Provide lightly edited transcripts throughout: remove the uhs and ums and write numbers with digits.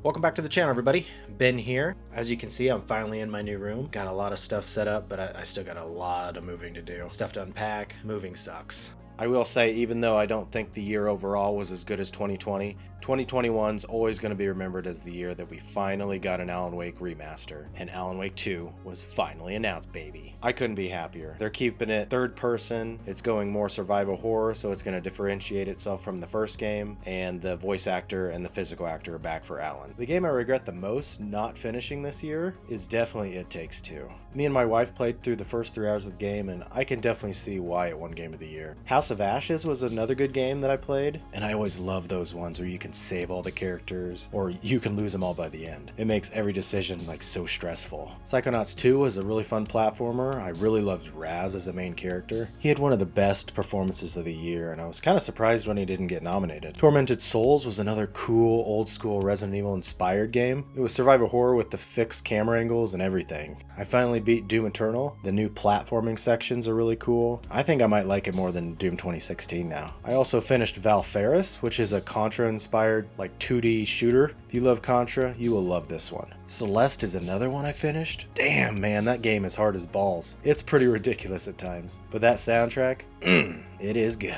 Welcome back to the channel, everybody. Ben here. As you can see, I'm finally in my new room. Got a lot of stuff set up, but I still got a lot of moving to do. Stuff to unpack. Moving sucks. I will say, even though I don't think the year overall was as good as 2020, 2021's always going to be remembered as the year that we finally got an Alan Wake remaster, and Alan Wake 2 was finally announced, baby. I couldn't be happier. They're keeping it third person, it's going more survival horror, so it's going to differentiate itself from the first game, and the voice actor and the physical actor are back for Alan. The game I regret the most not finishing this year is definitely It Takes Two. Me and my wife played through the first 3 hours of the game, and I can definitely see why it won Game of the Year. House of Ashes was another good game that I played, and I always love those ones where you can save all the characters, or you can lose them all by the end. It makes every decision like so stressful. Psychonauts 2 was a really fun platformer. I really loved Raz as the main character. He had one of the best performances of the year, and I was kind of surprised when he didn't get nominated. Tormented Souls was another cool, old school Resident Evil inspired game. It was survival horror with the fixed camera angles and everything. I finally beat Doom Eternal. The new platforming sections are really cool. I think I might like it more than Doom 2016 now. I also finished Valfaris, which is a Contra inspired like 2D shooter. If you love Contra, you will love this one. Celeste is another one I finished. Damn man, that game is hard as balls. It's pretty ridiculous at times, but that soundtrack, it is good.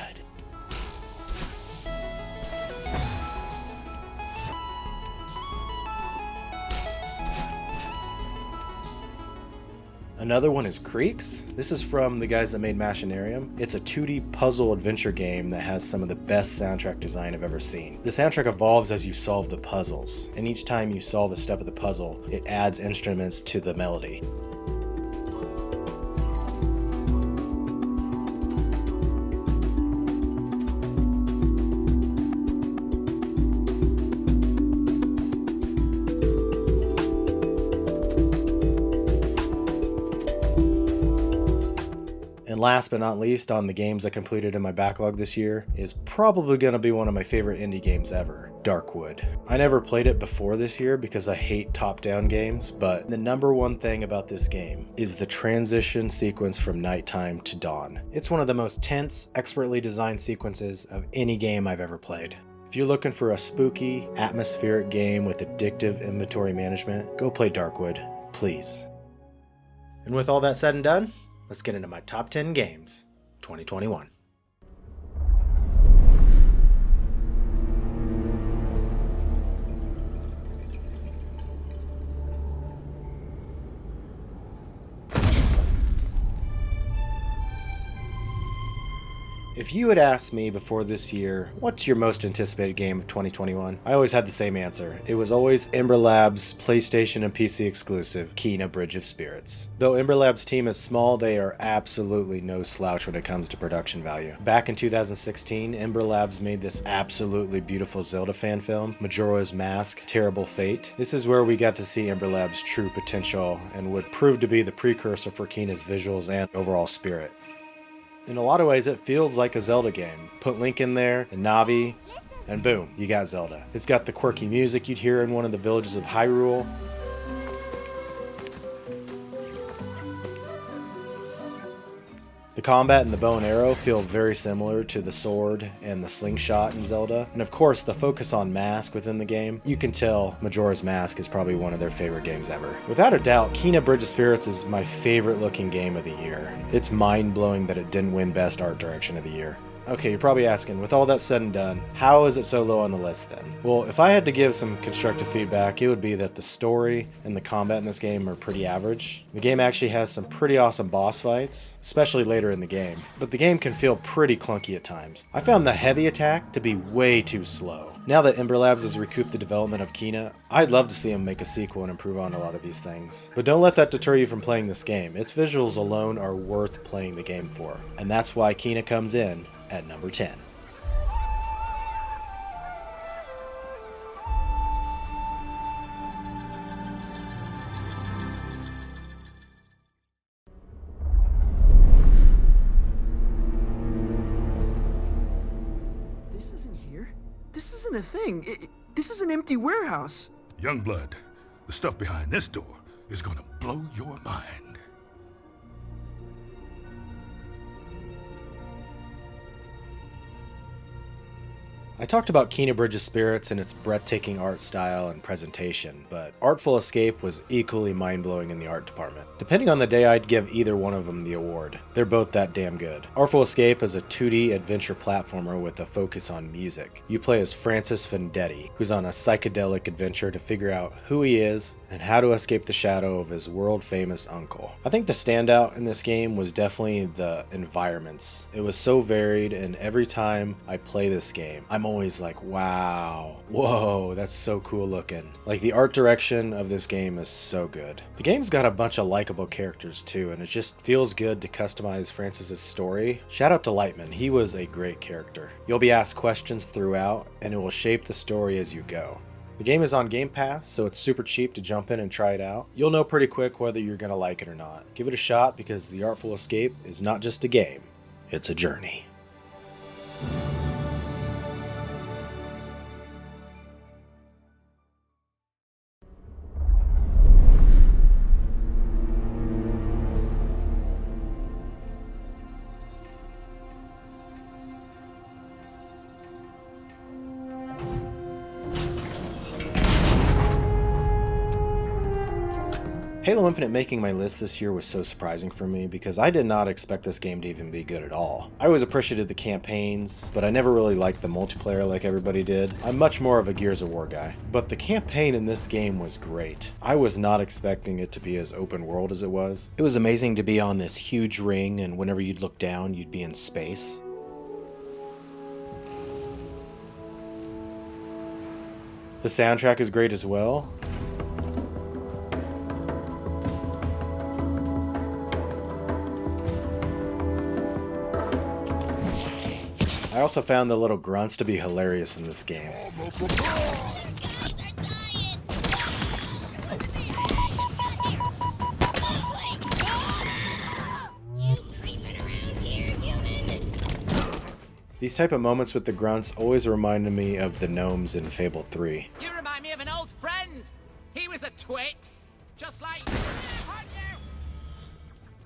Another one is Creeks. This is from the guys that made Machinarium. It's a 2D puzzle adventure game that has some of the best soundtrack design I've ever seen. The soundtrack evolves as you solve the puzzles, and each time you solve a step of the puzzle, it adds instruments to the melody. And last but not least, on the games I completed in my backlog this year, is probably going to be one of my favorite indie games ever, Darkwood. I never played it before this year because I hate top-down games, but the number one thing about this game is the transition sequence from nighttime to dawn. It's one of the most tense, expertly designed sequences of any game I've ever played. If you're looking for a spooky, atmospheric game with addictive inventory management, go play Darkwood, please. And with all that said and done, let's get into my top 10 games, 2021. If you had asked me before this year, what's your most anticipated game of 2021? I always had the same answer. It was always Ember Labs' PlayStation and PC exclusive, Kena Bridge of Spirits. Though Ember Labs' team is small, they are absolutely no slouch when it comes to production value. Back in 2016, Ember Labs made this absolutely beautiful Zelda fan film, Majora's Mask: Terrible Fate. This is where we got to see Ember Labs' true potential and would prove to be the precursor for Kena's visuals and overall spirit. In a lot of ways, it feels like a Zelda game. Put Link in there, and Navi, and boom, you got Zelda. It's got the quirky music you'd hear in one of the villages of Hyrule. The combat and the bow and arrow feel very similar to the sword and the slingshot in Zelda. And of course, the focus on mask within the game, you can tell Majora's Mask is probably one of their favorite games ever. Without a doubt, Kena Bridge of Spirits is my favorite looking game of the year. It's mind-blowing that it didn't win Best Art Direction of the year. Okay, you're probably asking, with all that said and done, how is it so low on the list then? Well, if I had to give some constructive feedback, it would be that the story and the combat in this game are pretty average. The game actually has some pretty awesome boss fights, especially later in the game, but the game can feel pretty clunky at times. I found the heavy attack to be way too slow. Now that Ember Labs has recouped the development of Kena, I'd love to see them make a sequel and improve on a lot of these things. But don't let that deter you from playing this game. Its visuals alone are worth playing the game for, and that's why Kena comes in at number 10. This isn't here. This isn't a thing. This is an empty warehouse. Youngblood, the stuff behind this door is gonna blow your mind. I talked about Kena Bridge's Spirits and its breathtaking art style and presentation, but Artful Escape was equally mind-blowing in the art department. Depending on the day, I'd give either one of them the award. They're both that damn good. Artful Escape is a 2D adventure platformer with a focus on music. You play as Francis Vendetti, who's on a psychedelic adventure to figure out who he is and how to escape the shadow of his world-famous uncle. I think the standout in this game was definitely the environments. It was so varied, and every time I play this game, I'm always like, wow, whoa, that's so cool looking. Like, the art direction of this game is so good. The game's got a bunch of likable characters too, and it just feels good to customize Francis's story. Shout out to Lightman, he was a great character. You'll be asked questions throughout, and it will shape the story as you go. The game is on Game Pass, so it's super cheap to jump in and try it out. You'll know pretty quick whether you're gonna like it or not. Give it a shot, because The Artful Escape is not just a game, it's a journey. Halo Infinite making my list this year was so surprising for me because I did not expect this game to even be good at all. I always appreciated the campaigns, but I never really liked the multiplayer like everybody did. I'm much more of a Gears of War guy. But the campaign in this game was great. I was not expecting it to be as open world as it was. It was amazing to be on this huge ring, and whenever you'd look down, you'd be in space. The soundtrack is great as well. I also found the little grunts to be hilarious in this game. These type of moments with the grunts always reminded me of the gnomes in Fable 3. You remind me of an old friend. He was a twit, just like you.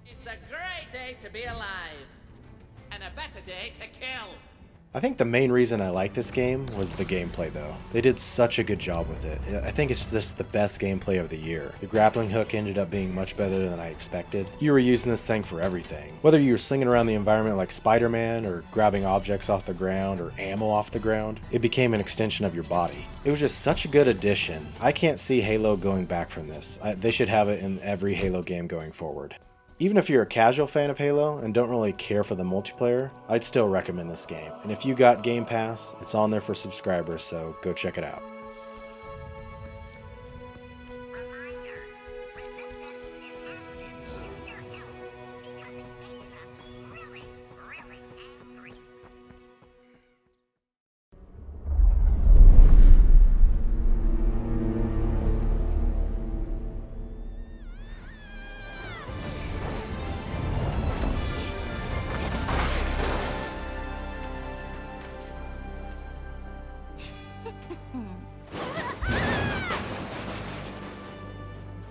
It's a great day to be alive, and a better day to kill. I think the main reason I like this game was the gameplay though. They did such a good job with it. I think it's just the best gameplay of the year. The grappling hook ended up being much better than I expected. You were using this thing for everything. Whether you were slinging around the environment like Spider-Man or grabbing objects off the ground or ammo off the ground, it became an extension of your body. It was just such a good addition. I can't see Halo going back from this. They should have it in every Halo game going forward. Even if you're a casual fan of Halo and don't really care for the multiplayer, I'd still recommend this game. And if you got Game Pass, it's on there for subscribers, so go check it out.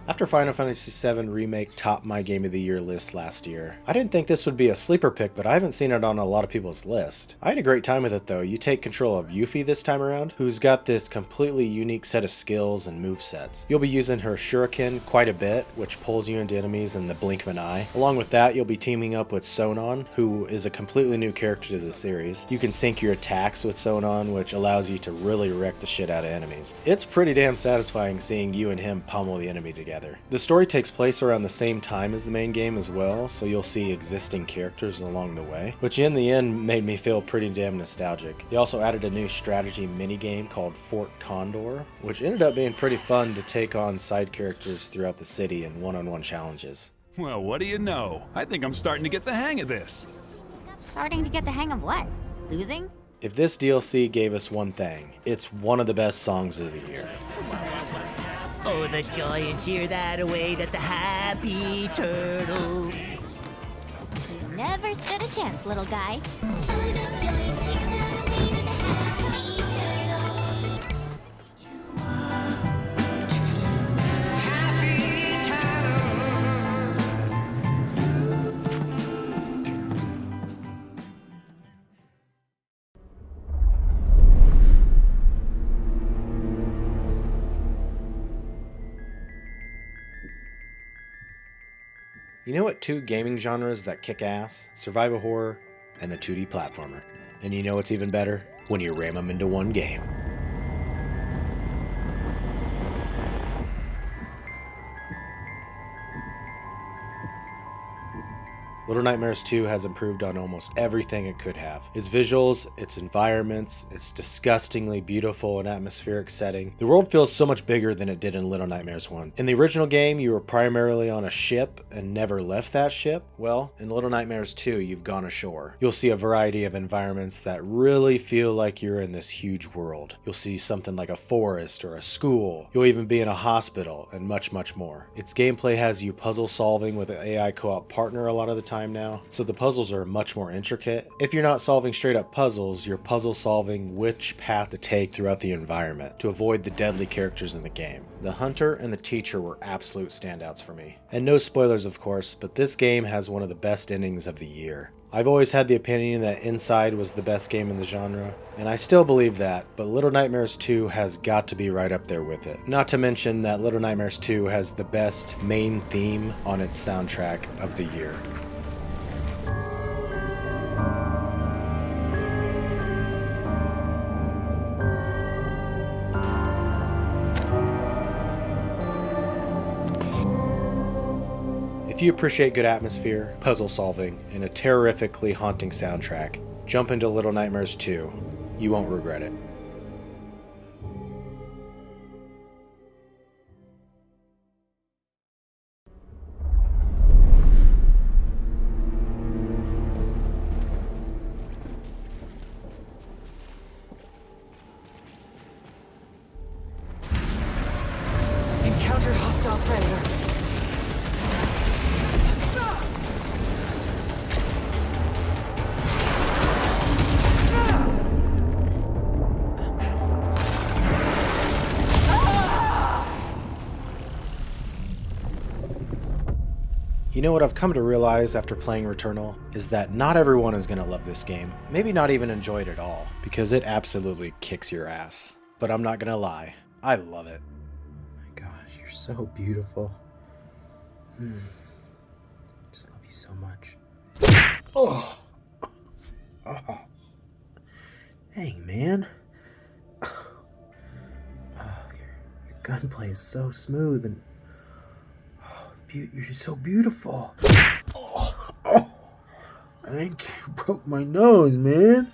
After Final Fantasy VII Remake topped my Game of the Year list last year, I didn't think this would be a sleeper pick, but I haven't seen it on a lot of people's list. I had a great time with it though. You take control of Yuffie this time around, who's got this completely unique set of skills and movesets. You'll be using her shuriken quite a bit, which pulls you into enemies in the blink of an eye. Along with that, you'll be teaming up with Sonon, who is a completely new character to the series. You can sync your attacks with Sonon, which allows you to really wreck the shit out of enemies. It's pretty damn satisfying seeing you and him pummel the enemy together. The story takes place around the same time as the main game as well, so you'll see existing characters along the way, which in the end made me feel pretty damn nostalgic. He also added a new strategy minigame called Fort Condor, which ended up being pretty fun to take on side characters throughout the city in one-on-one challenges. Well, what do you know? I think I'm starting to get the hang of this. Starting to get the hang of what? Losing? If this DLC gave us one thing, it's one of the best songs of the year. Oh, the joy and cheer that await at the happy turtle. You never stood a chance, little guy. You know what 2 gaming genres that kick ass? Survival horror and the 2D platformer. And you know what's even better? When you ram them into one game. Little Nightmares 2 has improved on almost everything it could have. Its visuals, its environments, its disgustingly beautiful and atmospheric setting. The world feels so much bigger than it did in Little Nightmares 1. In the original game, you were primarily on a ship and never left that ship. Well, in Little Nightmares 2, you've gone ashore. You'll see a variety of environments that really feel like you're in this huge world. You'll see something like a forest or a school. You'll even be in a hospital and much, much more. Its gameplay has you puzzle solving with an AI co-op partner a lot of the time now, so the puzzles are much more intricate. If you're not solving straight up puzzles, you're puzzle solving which path to take throughout the environment to avoid the deadly characters in the game. The hunter and the teacher were absolute standouts for me. And no spoilers of course, but this game has one of the best endings of the year. I've always had the opinion that Inside was the best game in the genre, and I still believe that, but Little Nightmares 2 has got to be right up there with it. Not to mention that Little Nightmares 2 has the best main theme on its soundtrack of the year. If you appreciate good atmosphere, puzzle solving, and a terrifically haunting soundtrack, jump into Little Nightmares 2. You won't regret it. Encountered hostile predator. You know what I've come to realize after playing Returnal is that not everyone is going to love this game, maybe not even enjoy it at all, because it absolutely kicks your ass. But I'm not going to lie, I love it. Oh my gosh, you're so beautiful. Just love you so much. Oh. Dang, man. Your gunplay is so smooth and you're so beautiful. I think you broke my nose, man.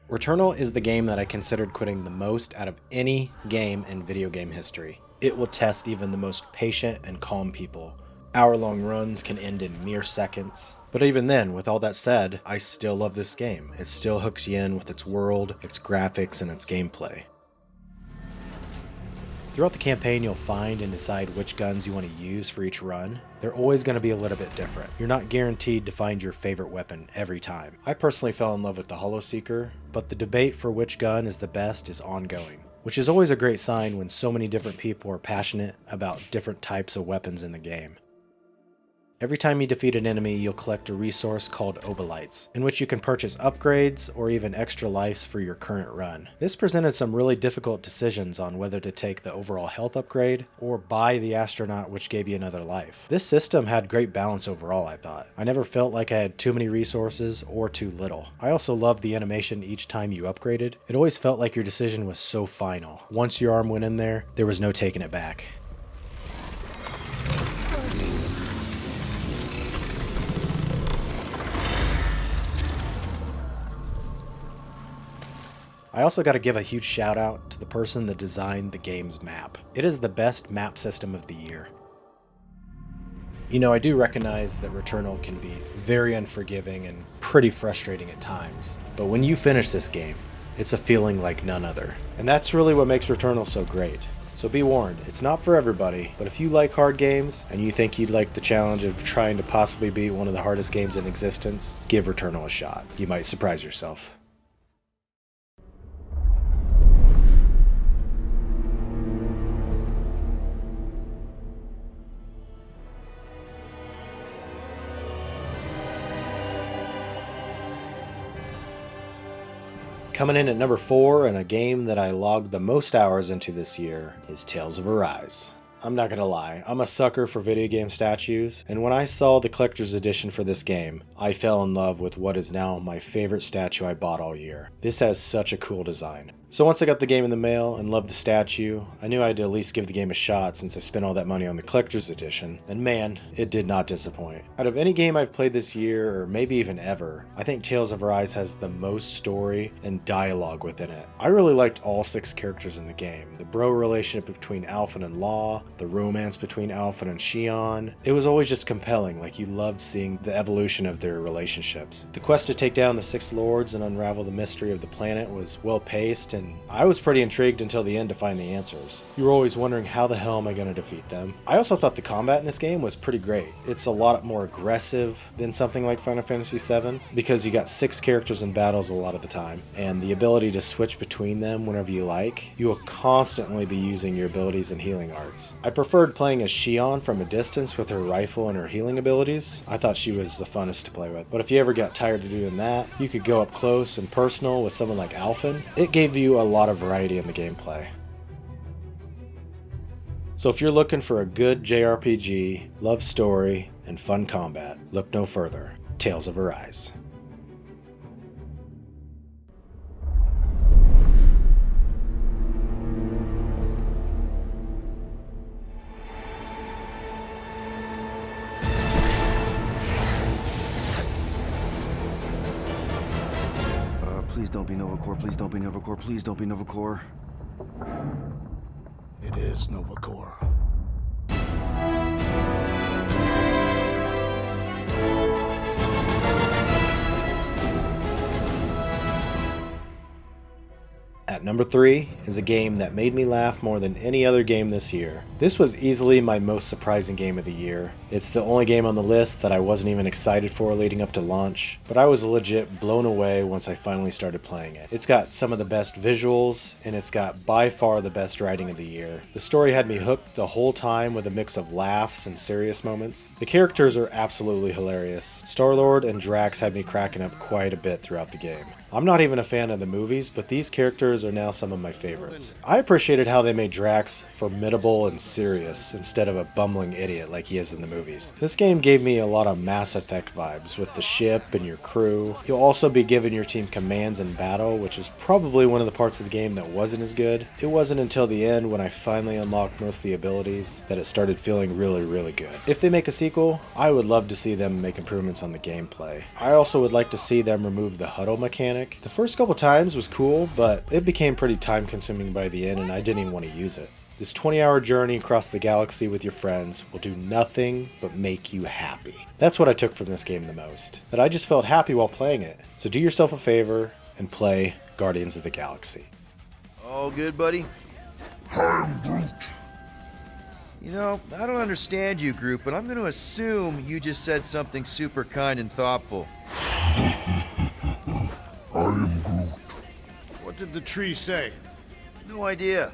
Returnal is the game that I considered quitting the most out of any game in video game history. It will test even the most patient and calm people. Hour-long runs can end in mere seconds. But even then, with all that said, I still love this game. It still hooks you in with its world, its graphics, and its gameplay. Throughout the campaign, you'll find and decide which guns you want to use for each run. They're always going to be a little bit different. You're not guaranteed to find your favorite weapon every time. I personally fell in love with the Holoseeker, but the debate for which gun is the best is ongoing, which is always a great sign when so many different people are passionate about different types of weapons in the game. Every time you defeat an enemy, you'll collect a resource called Obolites, in which you can purchase upgrades or even extra lives for your current run. This presented some really difficult decisions on whether to take the overall health upgrade or buy the astronaut, which gave you another life. This system had great balance overall, I thought. I never felt like I had too many resources or too little. I also loved the animation each time you upgraded. It always felt like your decision was so final. Once your arm went in there was no taking it back. I also got to give a huge shout out to the person that designed the game's map. It is the best map system of the year. You know, I do recognize that Returnal can be very unforgiving and pretty frustrating at times, but when you finish this game, it's a feeling like none other. And that's really what makes Returnal so great. So be warned, it's not for everybody, but if you like hard games and you think you'd like the challenge of trying to possibly beat one of the hardest games in existence, give Returnal a shot. You might surprise yourself. Coming in at number 4, and a game that I logged the most hours into this year, is Tales of Arise. I'm not gonna lie, I'm a sucker for video game statues, and when I saw the collector's edition for this game, I fell in love with what is now my favorite statue I bought all year. This has such a cool design. So once I got the game in the mail and loved the statue, I knew I had to at least give the game a shot since I spent all that money on the collector's edition, and man, it did not disappoint. Out of any game I've played this year, or maybe even ever, I think Tales of Arise has the most story and dialogue within it. I really liked all 6 characters in the game. The bro relationship between Alphen and Law, the romance between Alphen and Shion. It was always just compelling, like you loved seeing the evolution of their relationships. The quest to take down the 6 lords and unravel the mystery of the planet was well paced, and I was pretty intrigued until the end to find the answers. You were always wondering, how the hell am I going to defeat them? I also thought the combat in this game was pretty great. It's a lot more aggressive than something like Final Fantasy VII, because you got 6 characters in battles a lot of the time, and the ability to switch between them whenever you like. You will constantly be using your abilities and healing arts. I preferred playing as Shion from a distance with her rifle and her healing abilities. I thought she was the funnest to play with. But if you ever got tired of doing that, you could go up close and personal with someone like Alphen. It gave you a lot of variety in the gameplay. So if you're looking for a good JRPG, love story, and fun combat, look no further. Tales of Arise. Please don't be Novacore, please don't be Novacore, please don't be Novacore. It is Novacore. At number 3 is a game that made me laugh more than any other game this year. This was easily my most surprising game of the year. It's the only game on the list that I wasn't even excited for leading up to launch, but I was legit blown away once I finally started playing it. It's got some of the best visuals, and it's got by far the best writing of the year. The story had me hooked the whole time with a mix of laughs and serious moments. The characters are absolutely hilarious. Star-Lord and Drax had me cracking up quite a bit throughout the game. I'm not even a fan of the movies, but these characters are now some of my favorites. I appreciated how they made Drax formidable and serious instead of a bumbling idiot like he is in the movies. This game gave me a lot of Mass Effect vibes with the ship and your crew. You'll also be giving your team commands in battle, which is probably one of the parts of the game that wasn't as good. It wasn't until the end when I finally unlocked most of the abilities that it started feeling really, really good. If they make a sequel, I would love to see them make improvements on the gameplay. I also would like to see them remove the huddle mechanic. The first couple times was cool, but it became pretty time consuming by the end and I didn't even want to use it. This 20-hour journey across the galaxy with your friends will do nothing but make you happy. That's what I took from this game the most, that I just felt happy while playing it. So do yourself a favor and play Guardians of the Galaxy. All good, buddy? I'm Groot. You know, I don't understand you, Groot, but I'm gonna assume you just said something super kind and thoughtful. I am Groot. What did the tree say? No idea.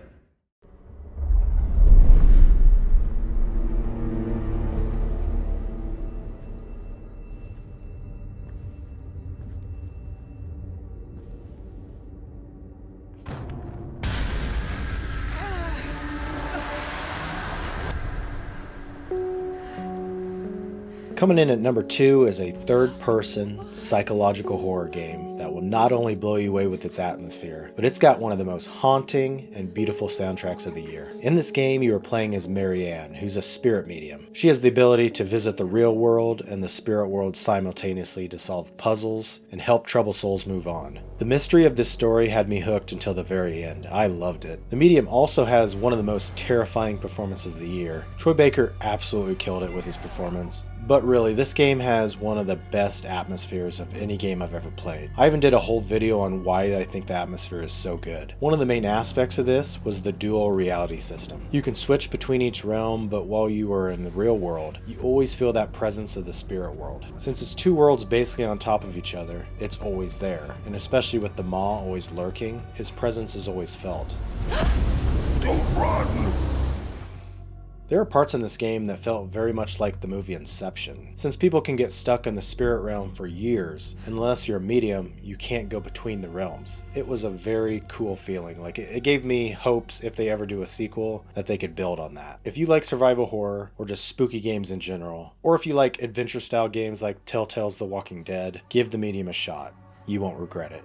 Coming in at number 2 is a third-person psychological horror game that will not only blow you away with its atmosphere, but it's got one of the most haunting and beautiful soundtracks of the year. In this game, you are playing as Marianne, who's a spirit medium. She has the ability to visit the real world and the spirit world simultaneously to solve puzzles and help troubled souls move on. The mystery of this story had me hooked until the very end. I loved it. The medium also has one of the most terrifying performances of the year. Troy Baker absolutely killed it with his performance. But really, this game has one of the best atmospheres of any game I've ever played. I even did a whole video on why I think the atmosphere is so good. One of the main aspects of this was the dual reality system. You can switch between each realm, but while you are in the real world, you always feel that presence of the spirit world. Since it's 2 worlds basically on top of each other, it's always there. And especially with the Maw always lurking, his presence is always felt. Don't run! There are parts in this game that felt very much like the movie Inception. Since people can get stuck in the spirit realm for years, unless you're a medium, you can't go between the realms. It was a very cool feeling. Like, it gave me hopes if they ever do a sequel that they could build on that. If you like survival horror, or just spooky games in general, or if you like adventure style games like Telltale's The Walking Dead, give the medium a shot. You won't regret it.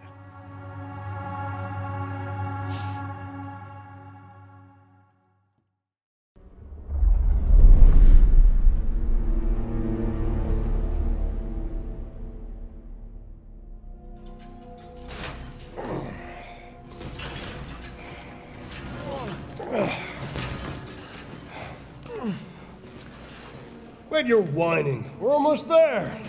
Quit your whining. We're almost there.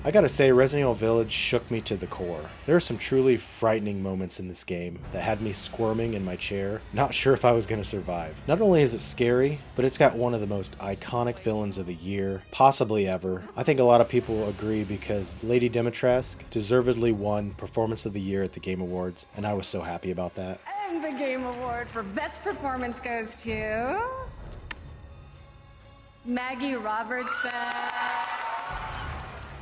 I gotta say, Resident Evil Village shook me to the core. There are some truly frightening moments in this game that had me squirming in my chair, not sure if I was gonna survive. Not only is it scary, but it's got one of the most iconic villains of the year, possibly ever. I think a lot of people will agree because Lady Dimitrescu deservedly won Performance of the Year at the Game Awards, and I was so happy about that. And the Game Award for Best Performance goes to... Maggie Robertson.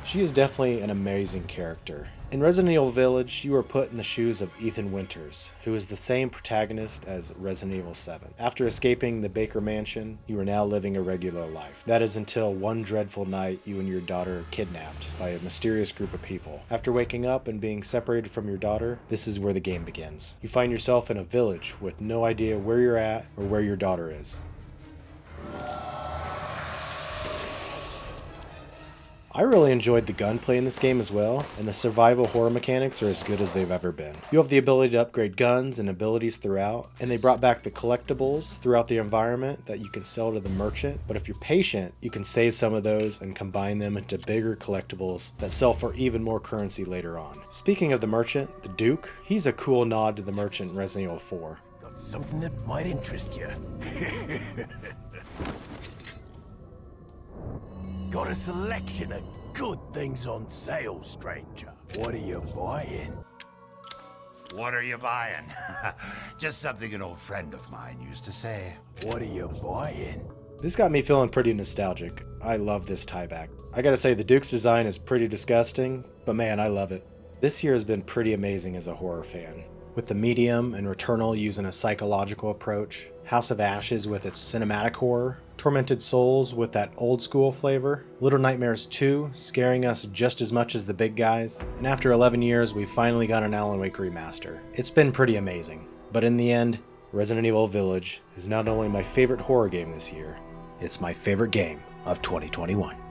She is definitely an amazing character. In Resident Evil Village, you are put in the shoes of Ethan Winters, who is the same protagonist as Resident Evil 7. After escaping the Baker Mansion, you are now living a regular life. That is until one dreadful night you and your daughter are kidnapped by a mysterious group of people. After waking up and being separated from your daughter, this is where the game begins. You find yourself in a village with no idea where you're at or where your daughter is. I really enjoyed the gunplay in this game as well, and the survival horror mechanics are as good as they've ever been. You have the ability to upgrade guns and abilities throughout, and they brought back the collectibles throughout the environment that you can sell to the merchant, but if you're patient, you can save some of those and combine them into bigger collectibles that sell for even more currency later on. Speaking of the merchant, the Duke, he's a cool nod to the merchant in Resident Evil 4. Got something that might interest you. Got a selection of good things on sale, stranger. What are you buying? What are you buying? Just something an old friend of mine used to say. What are you buying? This got me feeling pretty nostalgic. I love this tieback. I gotta say, the Duke's design is pretty disgusting, but man, I love it. This year has been pretty amazing as a horror fan. With the Medium and Returnal using a psychological approach, House of Ashes with its cinematic horror, Tormented Souls with that old school flavor, Little Nightmares 2 scaring us just as much as the big guys, and after 11 years we finally got an Alan Wake remaster. It's been pretty amazing, but in the end, Resident Evil Village is not only my favorite horror game this year, it's my favorite game of 2021.